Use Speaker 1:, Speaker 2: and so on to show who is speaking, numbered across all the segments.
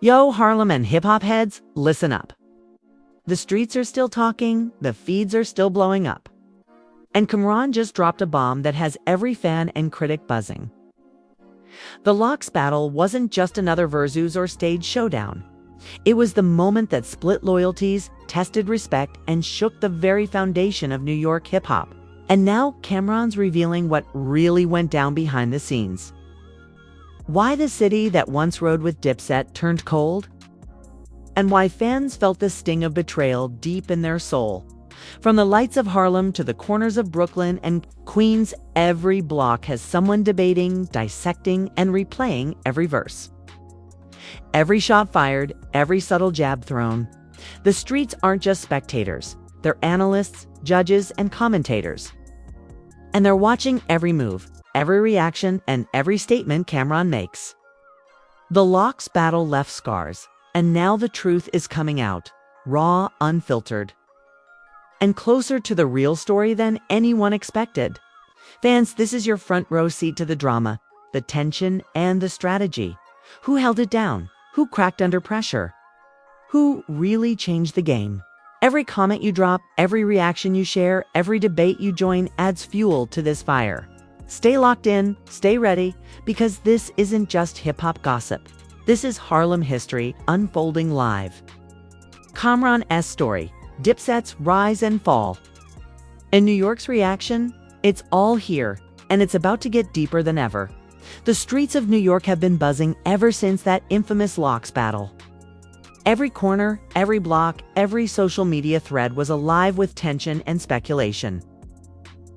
Speaker 1: Yo, Harlem and hip-hop heads, listen up. The streets are still talking, the feeds are still blowing up. And Camron just dropped a bomb that has every fan and critic buzzing. The Locks battle wasn't just another verzuz or stage showdown. It was the moment that split loyalties, tested respect, and shook the very foundation of New York hip-hop. And now Camron's revealing what really went down behind the scenes. Why the city that once rode with Dipset turned cold? And why fans felt the sting of betrayal deep in their soul. From the lights of Harlem to the corners of Brooklyn and Queens, every block has someone debating, dissecting, and replaying every verse. Every shot fired, every subtle jab thrown. The streets aren't just spectators. They're analysts, judges, and commentators. And they're watching every move, every reaction, and every statement Camron makes. The Locks battle left scars, and now the truth is coming out, raw, unfiltered. And closer to the real story than anyone expected. Fans, this is your front row seat to the drama, the tension, and the strategy. Who held it down? Who cracked under pressure? Who really changed the game? Every comment you drop, every reaction you share, every debate you join adds fuel to this fire. Stay locked in, stay ready, because this isn't just hip-hop gossip. This is Harlem history unfolding live. Camron's story, Dipset's rise and fall. And New York's reaction? It's all here, and it's about to get deeper than ever. The streets of New York have been buzzing ever since that infamous Locks battle. Every corner, every block, every social media thread was alive with tension and speculation.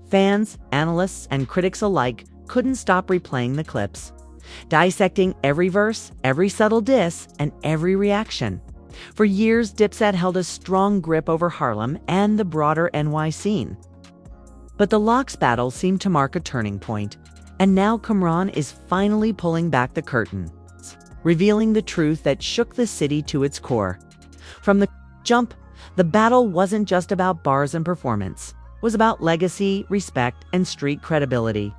Speaker 1: Fans, analysts, and critics alike couldn't stop replaying the clips, dissecting every verse, every subtle diss, and every reaction. For years, Dipset held a strong grip over Harlem and the broader NY scene. But the Locks battle seemed to mark a turning point, and now Camron is finally pulling back the curtain, revealing the truth that shook the city to its core. From the jump, the battle wasn't just about bars and performance. It was about legacy, respect, and street credibility.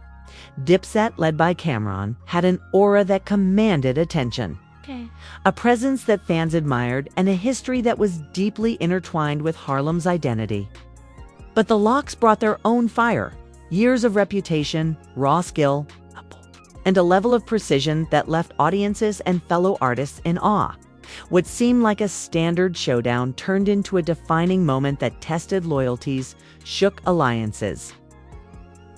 Speaker 1: Dipset, led by Camron, had an aura that commanded attention. A presence that fans admired and a history that was deeply intertwined with Harlem's identity. But the Locks brought their own fire, years of reputation, raw skill, and a level of precision that left audiences and fellow artists in awe. What seemed like a standard showdown turned into a defining moment that tested loyalties, shook alliances,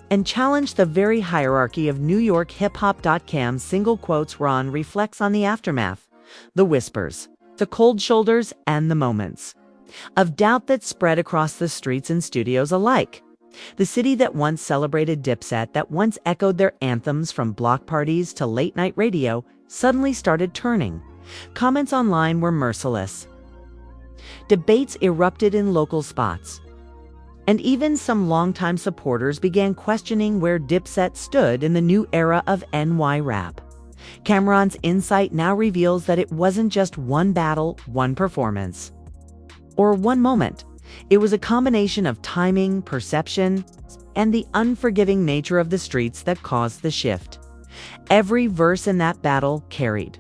Speaker 1: and challenged the very hierarchy of New York hip-hop.com's single quotes. Ron reflects on the aftermath, the whispers, the cold shoulders, and the moments of doubt that spread across the streets and studios alike. The city that once celebrated Dipset, that once echoed their anthems from block parties to late-night radio, suddenly started turning. Comments online were merciless. Debates erupted in local spots. And even some longtime supporters began questioning where Dipset stood in the new era of NY rap. Camron's insight now reveals that it wasn't just one battle, one performance, or one moment. It was a combination of timing, perception, and the unforgiving nature of the streets that caused the shift. Every verse in that battle carried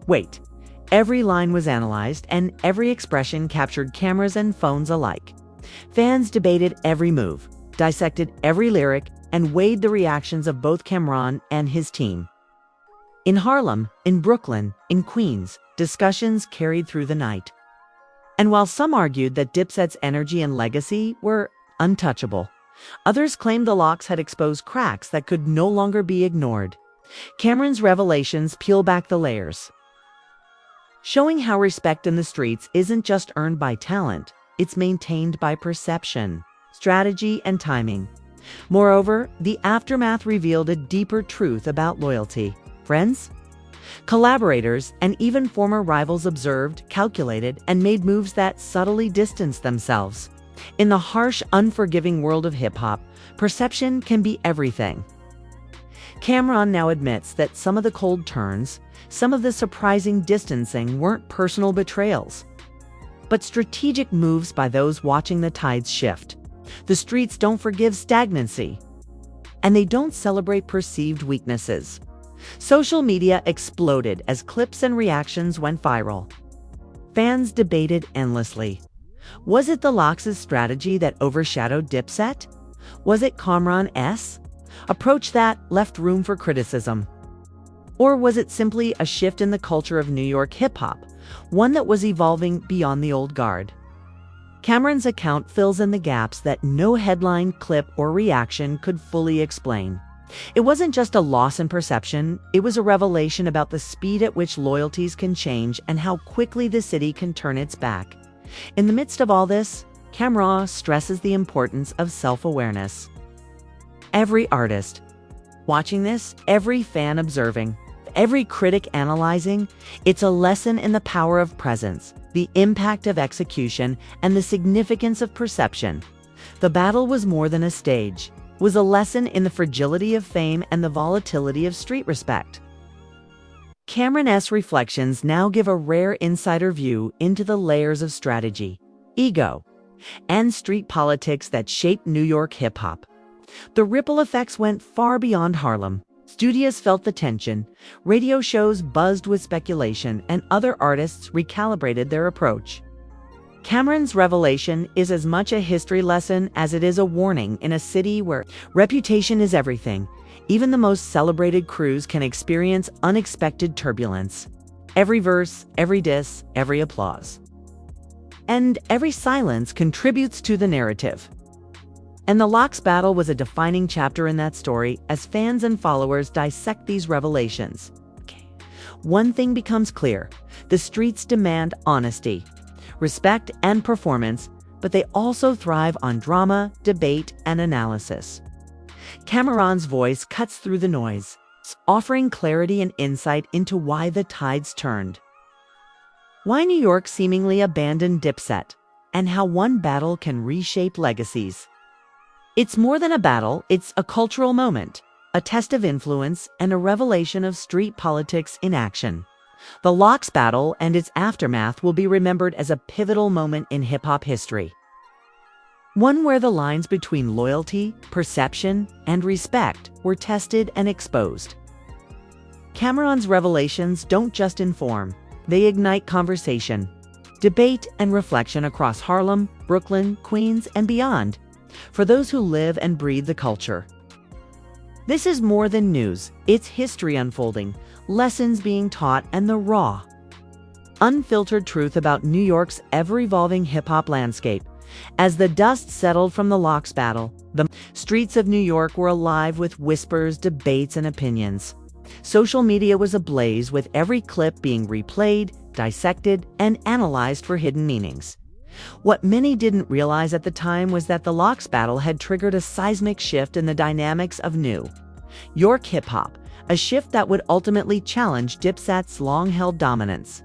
Speaker 1: weight. Every line was analyzed, and every expression captured cameras and phones alike. Fans debated every move, dissected every lyric, and weighed the reactions of both Camron and his team. In Harlem, in Brooklyn, in Queens, discussions carried through the night. And while some argued that Dipset's energy and legacy were untouchable, others claimed the Locks had exposed cracks that could no longer be ignored. Camron's revelations peel back the layers, showing how respect in the streets isn't just earned by talent, it's maintained by perception, strategy, and timing. Moreover, the aftermath revealed a deeper truth about loyalty. Friends, collaborators, and even former rivals observed, calculated, and made moves that subtly distanced themselves. In the harsh, unforgiving world of hip-hop, perception can be everything. Camron now admits that some of the cold turns, some of the surprising distancing weren't personal betrayals, but strategic moves by those watching the tides shift. The streets don't forgive stagnancy, and they don't celebrate perceived weaknesses. Social media exploded as clips and reactions went viral. Fans debated endlessly. Was it the Lox's strategy that overshadowed Dipset? Was it Camron's approach that left room for criticism? Or was it simply a shift in the culture of New York hip-hop, one that was evolving beyond the old guard? Camron's account fills in the gaps that no headline, clip, or reaction could fully explain. It wasn't just a loss in perception, it was a revelation about the speed at which loyalties can change and how quickly the city can turn its back. In the midst of all this, Camron stresses the importance of self-awareness. Every artist watching this, every fan observing, every critic analyzing, it's a lesson in the power of presence, the impact of execution, and the significance of perception. The battle was more than a stage, was a lesson in the fragility of fame and the volatility of street respect. Camron's reflections now give a rare insider view into the layers of strategy, ego, and street politics that shaped New York hip-hop. The ripple effects went far beyond Harlem. Studios felt the tension, radio shows buzzed with speculation, and other artists recalibrated their approach. Camron's revelation is as much a history lesson as it is a warning in a city where reputation is everything. Even the most celebrated crews can experience unexpected turbulence. Every verse, every diss, every applause. And every silence contributes to the narrative. And the Lox battle was a defining chapter in that story as fans and followers dissect these revelations. One thing becomes clear: the streets demand honesty, respect, and performance, but they also thrive on drama, debate, and analysis. Camron's voice cuts through the noise, offering clarity and insight into why the tides turned. Why New York seemingly abandoned Dipset, and how one battle can reshape legacies. It's more than a battle, it's a cultural moment, a test of influence, and a revelation of street politics in action. The Lox battle and its aftermath will be remembered as a pivotal moment in hip-hop history. One where the lines between loyalty, perception, and respect were tested and exposed. Camron's revelations don't just inform, they ignite conversation, debate, and reflection across Harlem, Brooklyn, Queens, and beyond, for those who live and breathe the culture. This is more than news, it's history unfolding, lessons being taught, and the raw, unfiltered truth about New York's ever-evolving hip-hop landscape. As the dust settled from the Lox battle, the streets of New York were alive with whispers, debates, and opinions. Social media was ablaze with every clip being replayed, dissected, and analyzed for hidden meanings. What many didn't realize at the time was that the Lox battle had triggered a seismic shift in the dynamics of New York hip-hop, a shift that would ultimately challenge Dipset's long-held dominance.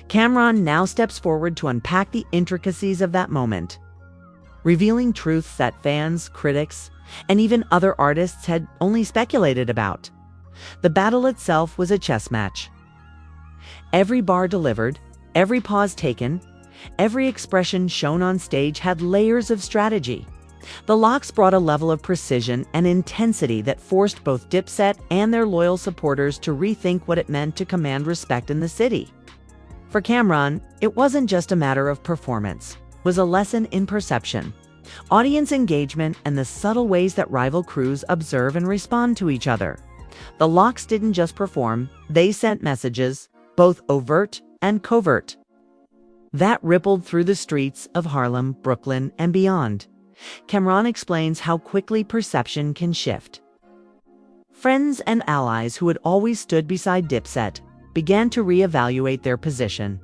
Speaker 1: Camron now steps forward to unpack the intricacies of that moment, revealing truths that fans, critics, and even other artists had only speculated about. The battle itself was a chess match. Every bar delivered, every pause taken, every expression shown on stage had layers of strategy. The Lox brought a level of precision and intensity that forced both Dipset and their loyal supporters to rethink what it meant to command respect in the city. For Camron, it wasn't just a matter of performance, it was a lesson in perception, audience engagement, and the subtle ways that rival crews observe and respond to each other. The Lox didn't just perform, they sent messages, both overt and covert, that rippled through the streets of Harlem, Brooklyn, and beyond. Camron explains how quickly perception can shift. Friends and allies who had always stood beside Dipset began to reevaluate their position.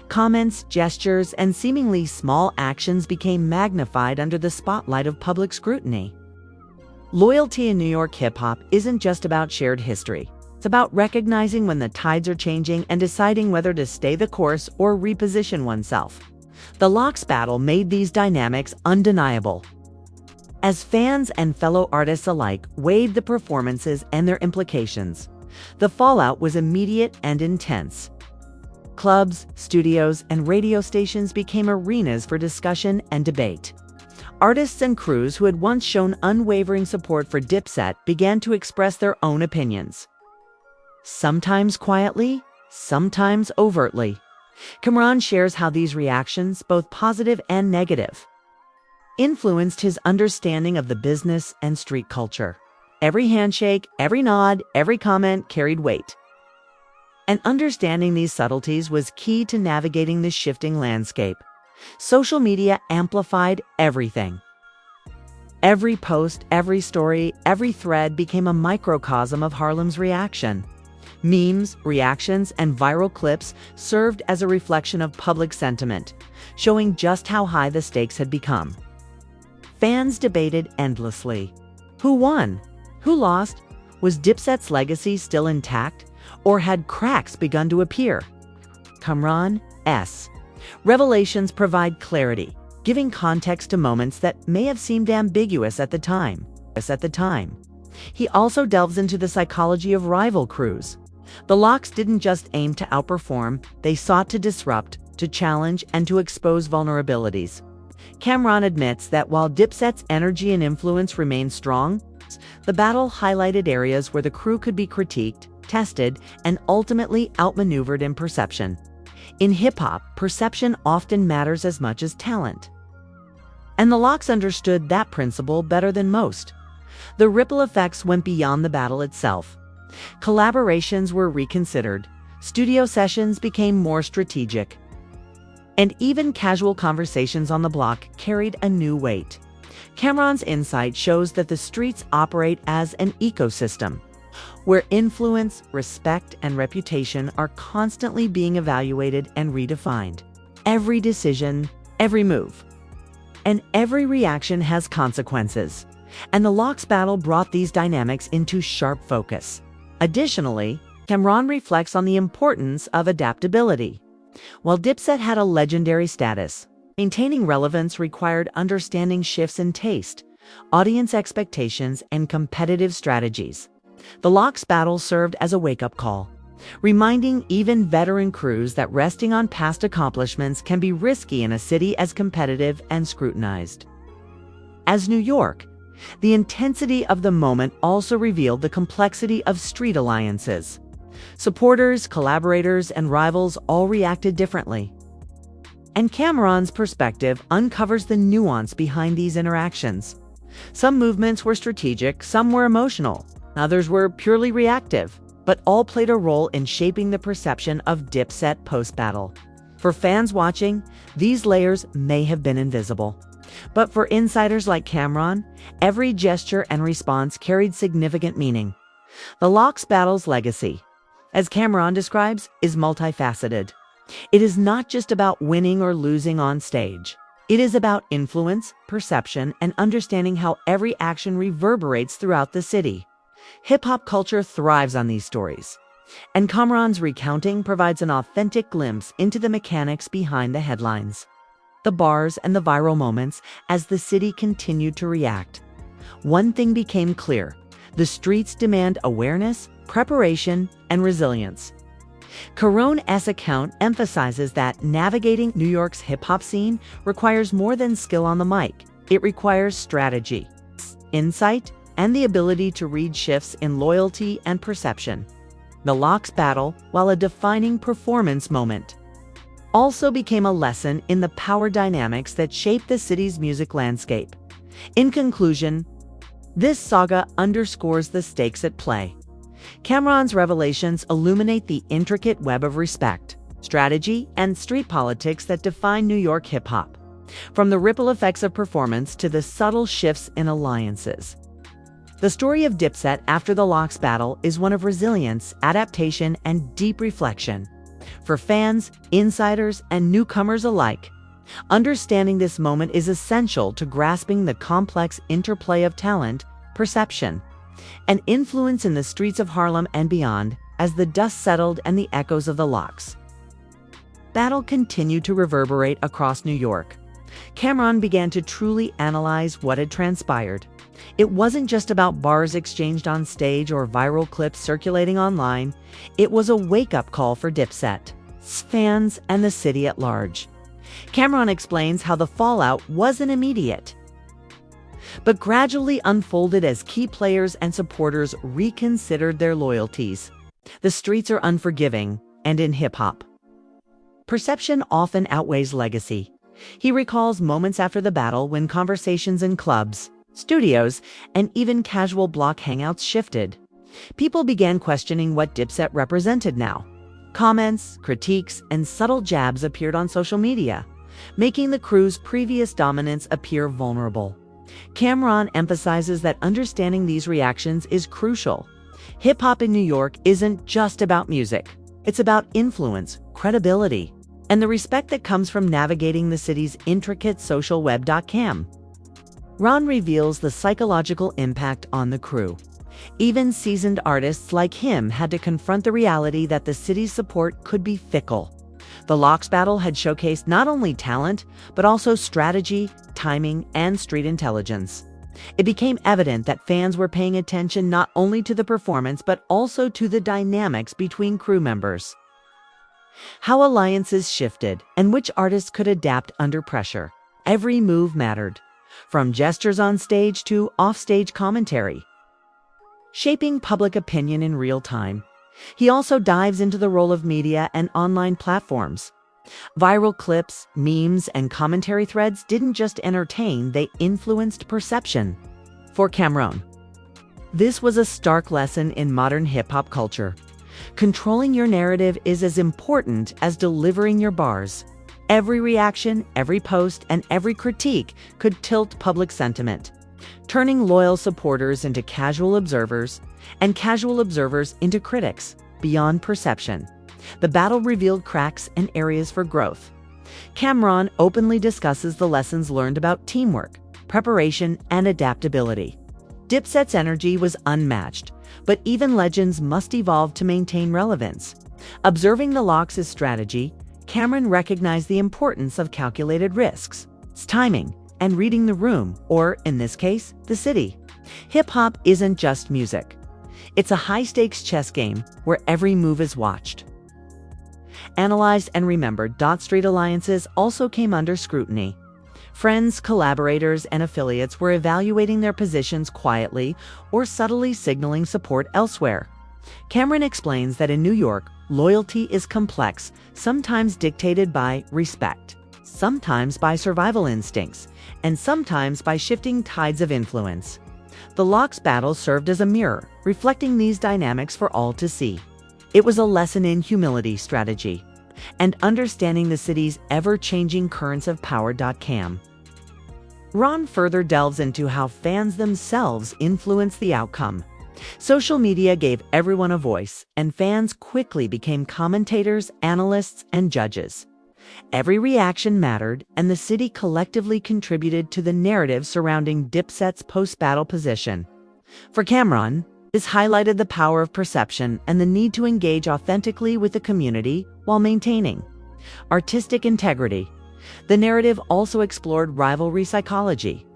Speaker 1: Comments, gestures, and seemingly small actions became magnified under the spotlight of public scrutiny. Loyalty in New York hip-hop isn't just about shared history. It's about recognizing when the tides are changing and deciding whether to stay the course or reposition oneself. The Lox battle made these dynamics undeniable. As fans and fellow artists alike weighed the performances and their implications, the fallout was immediate and intense. Clubs, studios, and radio stations became arenas for discussion and debate. Artists and crews who had once shown unwavering support for Dipset began to express their own opinions. sometimes quietly, sometimes overtly. Camron shares how these reactions, both positive and negative, influenced his understanding of the business and street culture. Every handshake, every nod, every comment carried weight. And understanding these subtleties was key to navigating the shifting landscape. Social media amplified everything. Every post, every story, every thread became a microcosm of Harlem's reaction. Memes, reactions, and viral clips served as a reflection of public sentiment, showing just how high the stakes had become. Fans debated endlessly. Who won? Who lost? Was Dipset's legacy still intact, or had cracks begun to appear? Camron's revelations provide clarity, giving context to moments that may have seemed ambiguous at the time. He also delves into the psychology of rival crews. The Lox didn't just aim to outperform, they sought to disrupt, to challenge, and to expose vulnerabilities. Camron admits that while Dipset's energy and influence remained strong, the battle highlighted areas where the crew could be critiqued, tested, and ultimately outmaneuvered in perception. In hip-hop, perception often matters as much as talent. And the Lox understood that principle better than most. The ripple effects went beyond the battle itself. Collaborations were reconsidered, studio sessions became more strategic, and even casual conversations on the block carried a new weight. Camron's insight shows that the streets operate as an ecosystem, where influence, respect, and reputation are constantly being evaluated and redefined. Every decision, every move, and every reaction has consequences, and the Lox battle brought these dynamics into sharp focus. Additionally, Camron reflects on the importance of adaptability. While Dipset had a legendary status, maintaining relevance required understanding shifts in taste, audience expectations, and competitive strategies. The Lox battle served as a wake-up call, reminding even veteran crews that resting on past accomplishments can be risky in a city as competitive and scrutinized as New York. The intensity of the moment also revealed the complexity of street alliances. Supporters, collaborators, and rivals all reacted differently. And Camron's perspective uncovers the nuance behind these interactions. Some movements were strategic, some were emotional, others were purely reactive, but all played a role in shaping the perception of Dipset post-battle. For fans watching, these layers may have been invisible. But for insiders like Camron, every gesture and response carried significant meaning. The Lox battle's legacy, as Camron describes, is multifaceted. It is not just about winning or losing on stage. It is about influence, perception, and understanding how every action reverberates throughout the city. Hip-hop culture thrives on these stories, and Camron's recounting provides an authentic glimpse into the mechanics behind the headlines, the bars, and the viral moments as the city continued to react. One thing became clear: the streets demand awareness, preparation, and resilience. Camron's account emphasizes that navigating New York's hip-hop scene requires more than skill on the mic. It requires strategy, insight, and the ability to read shifts in loyalty and perception. The Lox battle, while a defining performance moment, also became a lesson in the power dynamics that shape the city's music landscape. In conclusion, this saga underscores the stakes at play. Camron's revelations illuminate the intricate web of respect, strategy, and street politics that define New York hip-hop, from the ripple effects of performance to the subtle shifts in alliances. The story of Dipset after the Lox battle is one of resilience, adaptation, and deep reflection. For fans, insiders, and newcomers alike, understanding this moment is essential to grasping the complex interplay of talent, perception, and influence in the streets of Harlem and beyond. As the dust settled and the echoes of the Lox battle continued to reverberate across New York, Camron began to truly analyze what had transpired. It wasn't just about bars exchanged on stage or viral clips circulating online. It was a wake-up call for Dipset, fans, and the city at large. Camron explains how the fallout wasn't immediate, but gradually unfolded as key players and supporters reconsidered their loyalties. The streets are unforgiving, and in hip-hop, perception often outweighs legacy. He recalls moments after the battle when conversations in clubs, studios, and even casual block hangouts shifted. People began questioning what Dipset represented now. Comments, critiques, and subtle jabs appeared on social media, making the crew's previous dominance appear vulnerable. Camron emphasizes that understanding these reactions is crucial. Hip-hop in New York isn't just about music. It's about influence, credibility, and the respect that comes from navigating the city's intricate social web. Cam Ron reveals the psychological impact on the crew. Even seasoned artists like him had to confront the reality that the city's support could be fickle. The Locks battle had showcased not only talent, but also strategy, timing, and street intelligence. It became evident that fans were paying attention not only to the performance, but also to the dynamics between crew members. How alliances shifted and which artists could adapt under pressure. Every move mattered, from gestures on stage to off-stage commentary, shaping public opinion in real time. He also dives into the role of media and online platforms. Viral clips, memes, and commentary threads didn't just entertain, they influenced perception. For Camron, this was a stark lesson in modern hip-hop culture. Controlling your narrative is as important as delivering your bars. Every reaction, every post, and every critique could tilt public sentiment, turning loyal supporters into casual observers and casual observers into critics. Beyond perception, the battle revealed cracks and areas for growth. Camron openly discusses the lessons learned about teamwork, preparation, and adaptability. Dipset's energy was unmatched, but even legends must evolve to maintain relevance. Observing the Locks' strategy, Camron recognized the importance of calculated risks, timing, and reading the room, or, in this case, the city. Hip-hop isn't just music. It's a high-stakes chess game where every move is watched, analyzed, and remembered. Street alliances also came under scrutiny. Friends, collaborators, and affiliates were evaluating their positions quietly or subtly signaling support elsewhere. Camron explains that in New York, loyalty is complex, sometimes dictated by respect, sometimes by survival instincts, and sometimes by shifting tides of influence. The Locks battle served as a mirror, reflecting these dynamics for all to see. It was a lesson in humility, strategy, and understanding the city's ever-changing currents of power. Cam Ron further delves into how fans themselves influence the outcome. Social media gave everyone a voice, and fans quickly became commentators, analysts, and judges. Every reaction mattered, and the city collectively contributed to the narrative surrounding Dipset's post-battle position. For Camron, this highlighted the power of perception and the need to engage authentically with the community while maintaining artistic integrity. The narrative also explored rivalry psychology.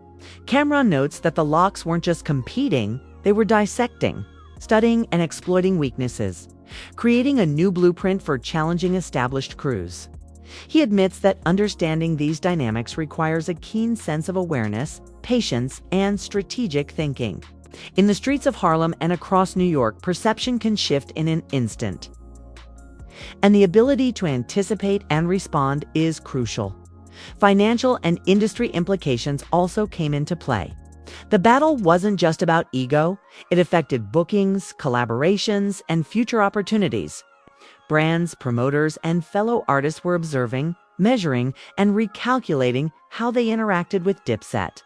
Speaker 1: Camron notes that the Locks weren't just competing, they were dissecting, studying, and exploiting weaknesses, creating a new blueprint for challenging established crews. He admits that understanding these dynamics requires a keen sense of awareness, patience, and strategic thinking. In the streets of Harlem and across New York, perception can shift in an instant, and the ability to anticipate and respond is crucial. Financial and industry implications also came into play. The battle wasn't just about ego, it affected bookings, collaborations, and future opportunities. Brands, promoters, and fellow artists were observing, measuring, and recalculating how they interacted with Dipset.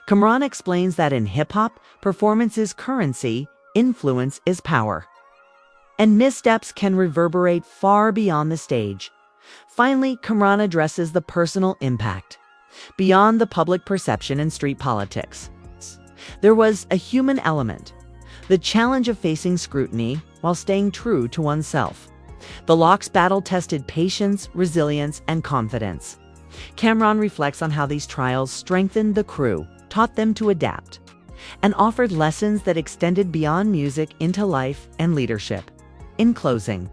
Speaker 1: Camron explains that in hip-hop, performance is currency, influence is power, and missteps can reverberate far beyond the stage. Finally, Camron addresses the personal impact. Beyond the public perception and street politics, there was a human element, the challenge of facing scrutiny while staying true to oneself. The Locks battle tested patience, resilience, and confidence. Camron reflects on how these trials strengthened the crew, taught them to adapt, and offered lessons that extended beyond music into life and leadership. In closing,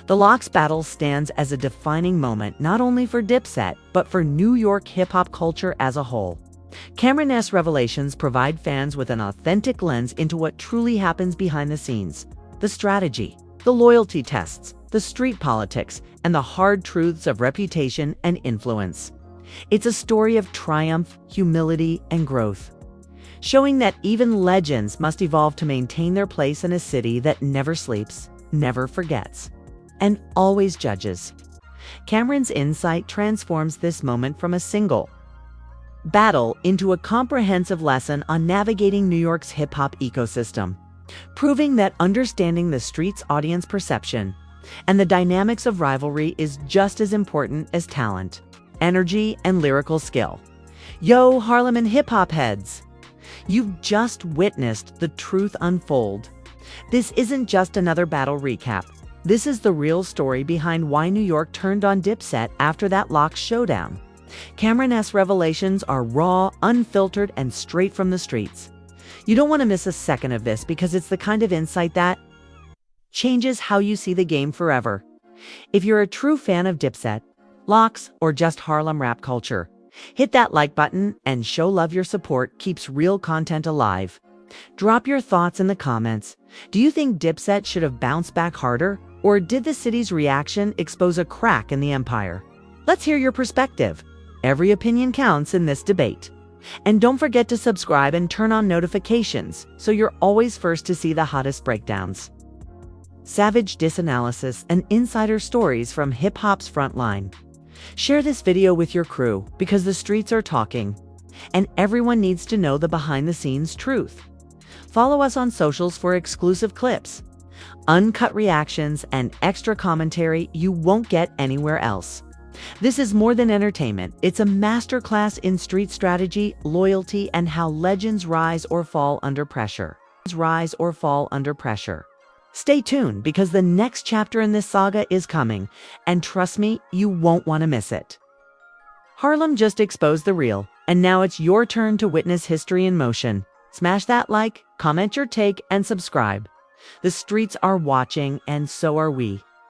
Speaker 1: the Locks battle stands as a defining moment not only for Dipset, but for New York hip-hop culture as a whole. Camron's revelations provide fans with an authentic lens into what truly happens behind the scenes, the strategy, The loyalty tests, the street politics, and the hard truths of reputation and influence. It's a story of triumph, humility, and growth, showing that even legends must evolve to maintain their place in a city that never sleeps, never forgets, and always judges. Camron's insight transforms this moment from a single battle into a comprehensive lesson on navigating New York's hip-hop ecosystem, proving that understanding the street's audience perception and the dynamics of rivalry is just as important as talent, energy, and lyrical skill. Yo, Harlem and hip-hop heads! You've just witnessed the truth unfold. This isn't just another battle recap. This is the real story behind why New York turned on Dipset after that Lox showdown. Camron-esque revelations are raw, unfiltered, and straight from the streets. You don't want to miss a second of this because it's the kind of insight that changes how you see the game forever. If you're a true fan of Dipset, Lox, or just Harlem rap culture, hit that like button and show love. Your support keeps real content alive. Drop your thoughts in the comments. Do you think Dipset should have bounced back harder, or did the city's reaction expose a crack in the empire? Let's hear your perspective. Every opinion counts in this debate. And don't forget to subscribe and turn on notifications so you're always first to see the hottest breakdowns. Savage diss analysis and insider stories from hip-hop's frontline. Share this video with your crew because the streets are talking, and everyone needs to know the behind-the-scenes truth. Follow us on socials for exclusive clips, uncut reactions, and extra commentary you won't get anywhere else. This is more than entertainment. It's a masterclass in street strategy, loyalty, and how legends rise or fall under pressure. Stay tuned because the next chapter in this saga is coming, and trust me, you won't want to miss it. Harlem just exposed the real, and now it's your turn to witness history in motion. Smash that like, comment your take, and subscribe. The streets are watching, and so are we.